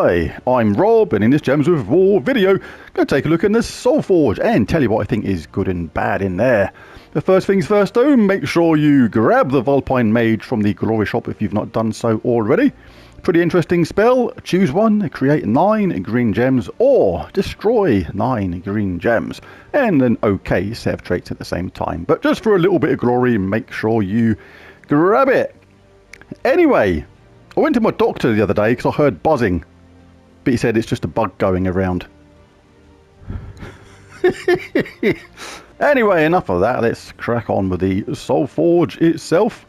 Hi, I'm Rob, and in this Gems of War video, I'm going to take a look in the Soulforge and tell you what I think is good and bad in there. But first things first though, make sure you grab the Vulpine Mage from the Glory Shop if you've not done so already. Pretty interesting spell. Choose one, create 9 green gems, or destroy 9 green gems. And an okay set of traits at the same time. But just for a little bit of glory, make sure you grab it. Anyway, I went to my doctor the other day because I heard buzzing, but he said it's just a bug going around. Anyway, enough of that. Let's crack on with the Soulforge itself.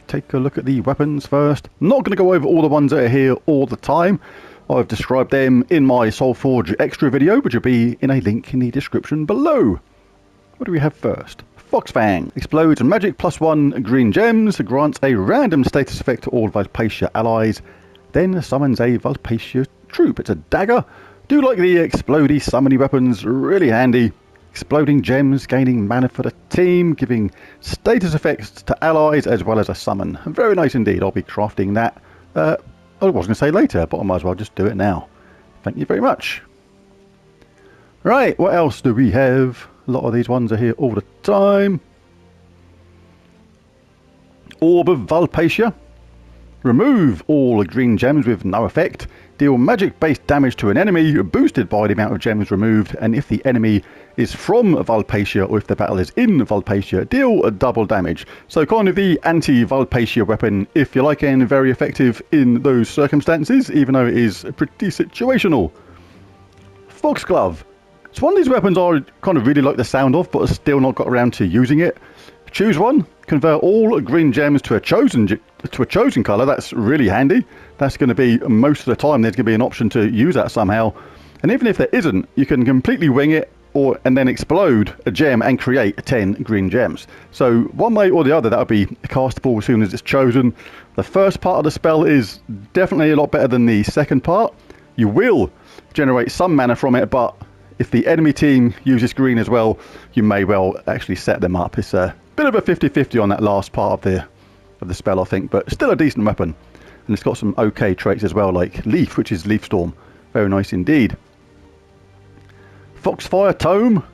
Take a look at the weapons first. I'm not going to go over all the ones that are here all the time. I've described them in my Soulforge extra video, which will be in a link in the description below. What do we have first? Foxfang. Explodes magic +1 green gems, grants a random status effect to all Vulpacia allies, then summons a Vulpacia troop. It's a dagger. Do like the explodey summony weapons, really handy. Exploding gems, gaining mana for the team, giving status effects to allies as well as a summon. Very nice indeed. I'll be crafting that. I was going to say later, but I might as well just do it now. Thank you very much. Right, what else do we have? A lot of these ones are here all the time. Orb of Vulpacia. Remove all green gems with no effect. Deal magic-based damage to an enemy, boosted by the amount of gems removed. And if the enemy is from Vulpacia, or if the battle is in Vulpacia, deal a double damage. So kind of the anti-Vulpacia weapon, if you like, and very effective in those circumstances, even though it is pretty situational. Foxglove. It's one of these weapons I kind of really like the sound of, but I've still not got around to using it. Choose one, convert all green gems to a chosen colour. That's really handy. That's going to be, most of the time, there's going to be an option to use that somehow. And even if there isn't, you can completely wing it and then explode a gem and create 10 green gems. So one way or the other, that would be castable as soon as it's chosen. The first part of the spell is definitely a lot better than the second part. You will generate some mana from it, but if the enemy team uses green as well, you may well actually set them up. It's a bit of a 50-50 on that last part of the spell, I think, but still a decent weapon. And it's got some okay traits as well, like Leaf, which is Leaf Storm. Very nice indeed. Foxfire Tome.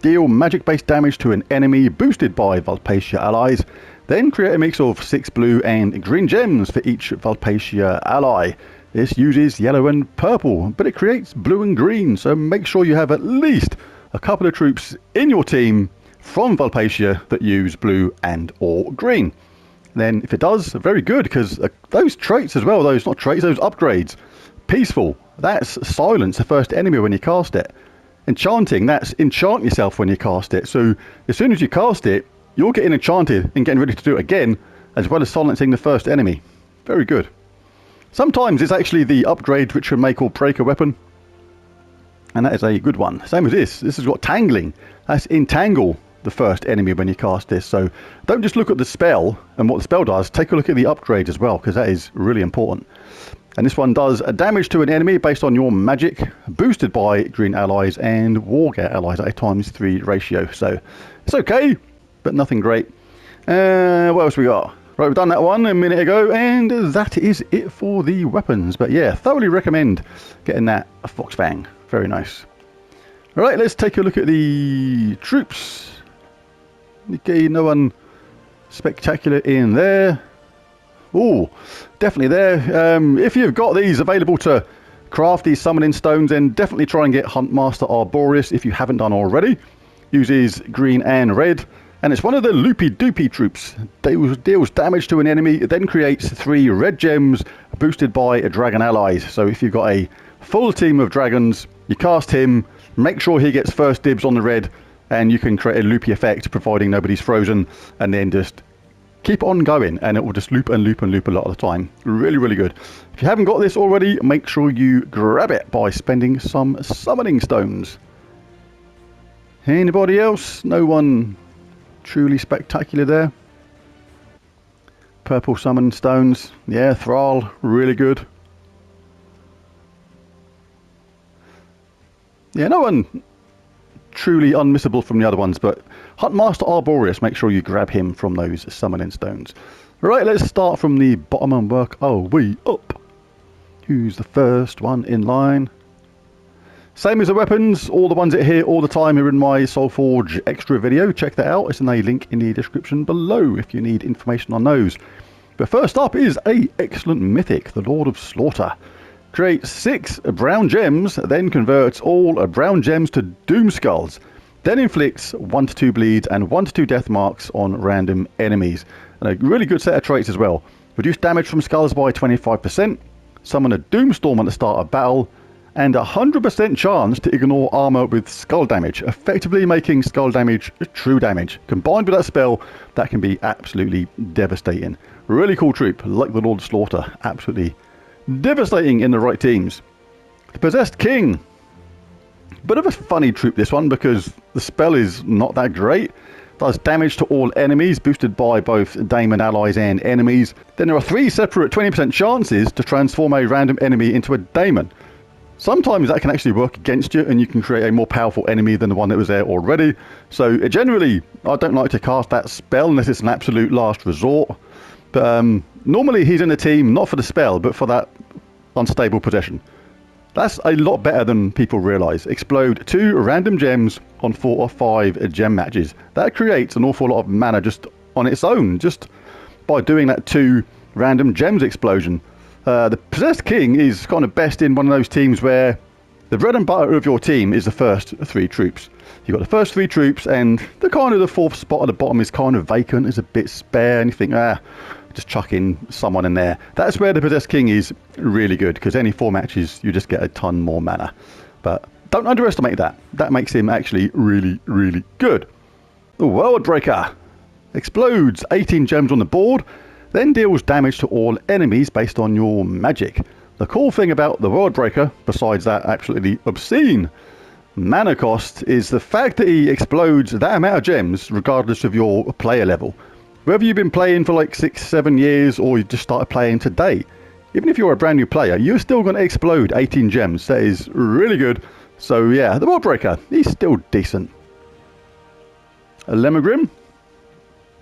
Deal magic-based damage to an enemy boosted by Vulpacia allies. Then create a mix of 6 blue and green gems for each Vulpacia ally. This uses yellow and purple, but it creates blue and green, so make sure you have at least a couple of troops in your team from Vulpacia that use blue and or green. Then if it does, very good, because those traits as well, those upgrades. Peaceful, that's silence the first enemy when you cast it. Enchanting, that's enchant yourself when you cast it. So as soon as you cast it, you're getting enchanted and getting ready to do it again, as well as silencing the first enemy. Very good. Sometimes it's actually the upgrade which will make or break a weapon. And that is a good one. Same as this. This has got tangling. That's entangle the first enemy when you cast this. So don't just look at the spell and what the spell does. Take a look at the upgrade as well, because that is really important. And this one does a damage to an enemy based on your magic, boosted by green allies and wargear allies at a ×3 ratio. So it's okay, but nothing great. What else we got? Right, we've done that one a minute ago, and that is it for the weapons. But yeah, thoroughly recommend getting that Foxfang. Very nice. Alright, let's take a look at the troops. Okay, no one spectacular in there. Oh, definitely there. If you've got these available to craft these summoning stones, then definitely try and get Huntmaster Arboreus if you haven't done already. Uses green and red. And it's one of the loopy-doopy troops. Deals damage to an enemy, it then creates 3 red gems boosted by dragon allies. So if you've got a full team of dragons, you cast him, make sure he gets first dibs on the red, and you can create a loopy effect, providing nobody's frozen, and then just keep on going, and it will just loop and loop and loop a lot of the time. Really, really good. If you haven't got this already, make sure you grab it by spending some summoning stones. Anybody else? No one truly spectacular there. Purple summon stones. Yeah, Thrall, really good. Yeah, no one truly unmissable from the other ones, but Huntmaster Arboreus, make sure you grab him from those summoning stones. Right, let's start from the bottom and work our way up. Who's the first one in line? Same as the weapons, all the ones that hit all the time are in my Soulforge extra video. Check that out. It's in a link in the description below if you need information on those. But first up is a excellent mythic, the Lord of Slaughter. Create 6 brown gems, then converts all brown gems to Doom Skulls. Then inflicts 1 to 2 bleeds and 1 to 2 death marks on random enemies. And a really good set of traits as well. Reduce damage from skulls by 25%. Summon a Doomstorm at the start of battle. And 100% chance to ignore armor with skull damage, effectively making skull damage true damage. Combined with that spell, that can be absolutely devastating. Really cool troop, like the Lord of Slaughter. Absolutely devastating in the right teams. The Possessed King. Bit of a funny troop this one, because the spell is not that great. Does damage to all enemies, boosted by both daemon allies and enemies. Then there are 3 separate 20% chances to transform a random enemy into a daemon. Sometimes that can actually work against you and you can create a more powerful enemy than the one that was there already. So generally, I don't like to cast that spell unless it's an absolute last resort. But normally he's in the team, not for the spell, but for that unstable possession. That's a lot better than people realise. Explode 2 random gems on 4 or 5 gem matches. That creates an awful lot of mana just on its own, just by doing that 2 random gems explosion. The Possessed King is kind of best in one of those teams where the bread and butter of your team is the first 3 troops. You've got the first 3 troops and the 4th spot at the bottom is kind of vacant, is a bit spare, and you think, just chuck in someone in there. That's where the Possessed King is really good, because any 4 matches you just get a ton more mana. But don't underestimate that. That makes him actually really, really good. The Worldbreaker explodes 18 gems on the board, then deals damage to all enemies based on your magic. The cool thing about the Worldbreaker, besides that absolutely obscene mana cost, is the fact that he explodes that amount of gems regardless of your player level. Whether you've been playing for like 6-7 years or you just started playing today, even if you're a brand new player, you're still going to explode 18 gems. That is really good. So yeah, the Worldbreaker, he's still decent. Elemaugrim,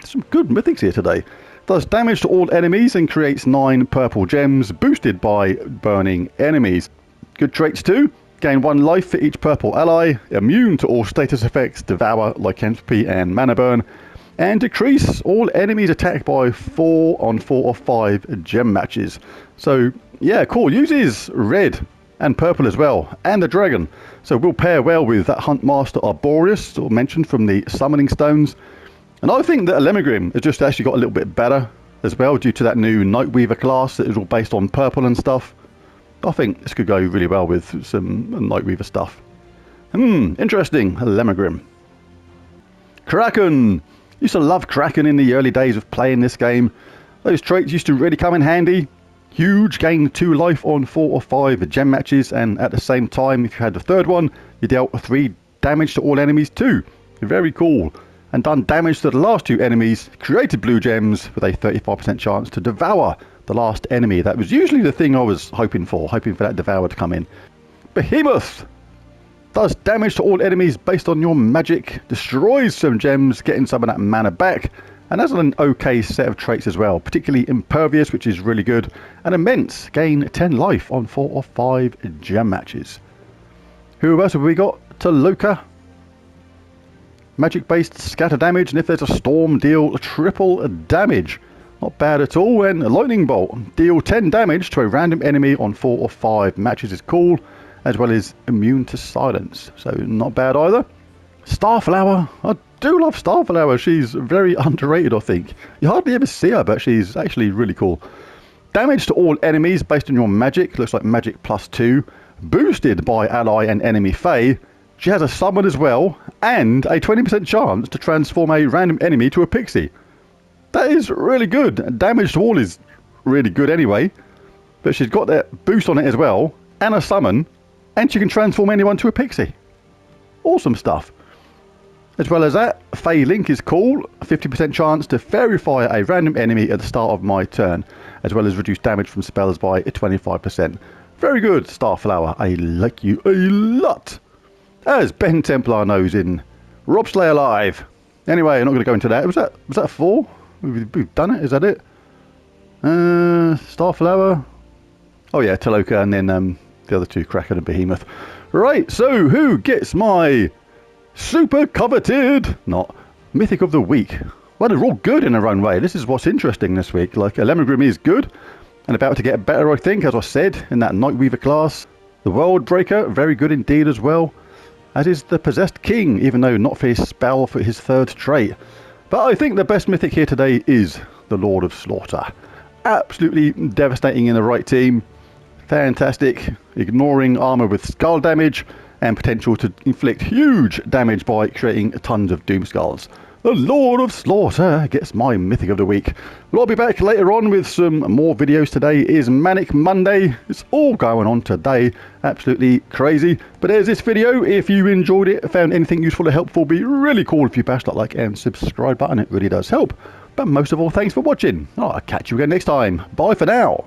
some good mythics here today. Does damage to all enemies and creates 9 purple gems, boosted by burning enemies. Good traits too. Gain 1 life for each purple ally, immune to all status effects, devour, lycanthropy and mana burn, and decrease all enemies attack by 4 on 4 or 5 gem matches. So yeah, cool. Uses red and purple as well, and the dragon. So will pair well with that Huntmaster Arboreus, mentioned from the summoning stones. And I think that Elemaugrim has just actually got a little bit better as well, due to that new Nightweaver class that is all based on purple and stuff. I think this could go really well with some Nightweaver stuff. Interesting. Elemaugrim. Kraken. Used to love Kraken in the early days of playing this game. Those traits used to really come in handy. Huge, gain 2 life on 4 or 5 gem matches, and at the same time, if you had the 3rd one, you dealt 3 damage to all enemies too. Very cool. And done damage to the last 2 enemies, created blue gems with a 35% chance to devour the last enemy. That was usually the thing I was hoping for that devour to come in. Behemoth does damage to all enemies based on your magic, destroys some gems, getting some of that mana back, and has an okay set of traits as well, particularly Impervious, which is really good, and Immense, gain 10 life on 4 or 5 gem matches. Who else have we got? Taloka. Magic based scatter damage, and if there's a storm, deal triple damage. Not bad at all. And Lightning Bolt, deal 10 damage to a random enemy on 4 or 5 matches is cool, as well as immune to silence. So not bad either. Starflower, I do love Starflower. She's very underrated, I think. You hardly ever see her, but she's actually really cool. Damage to all enemies based on your magic, looks like magic +2, boosted by ally and enemy Fae. She has a summon as well, and a 20% chance to transform a random enemy to a pixie. That is really good. Damage to all is really good anyway, but she's got that boost on it as well, and a summon, and she can transform anyone to a pixie. Awesome stuff. As well as that, Fae Link is cool. 50% chance to fairy fire a random enemy at the start of my turn, as well as reduce damage from spells by 25%. Very good, Starflower. I like you a lot. As Ben Templar knows in Rob Slay Alive. Anyway, I'm not going to go into that. Was that 4? We've done it. Is that it? Starflower. Oh yeah, Taloka, and then the other two, Kraken and Behemoth. Right, so who gets my super coveted, not Mythic of the Week? Well, they're all good in their own way. This is what's interesting this week. Like, Elemaugrim is good, and about to get better, I think, as I said, in that Nightweaver class. The Worldbreaker, very good indeed as well. As is the Possessed King, even though not for his spell, for his third trait. But I think the best mythic here today is the Lord of Slaughter. Absolutely devastating in the right team. Fantastic, ignoring armor with skull damage and potential to inflict huge damage by creating tons of Doom Skulls. The Lord of Slaughter gets my Mythic of the Week. Well, I'll be back later on with some more videos. Today is Manic Monday. It's all going on today. Absolutely crazy. But there's this video. If you enjoyed it, found anything useful or helpful, be really cool if you bash that like and subscribe button. It really does help. But most of all, thanks for watching. I'll catch you again next time. Bye for now.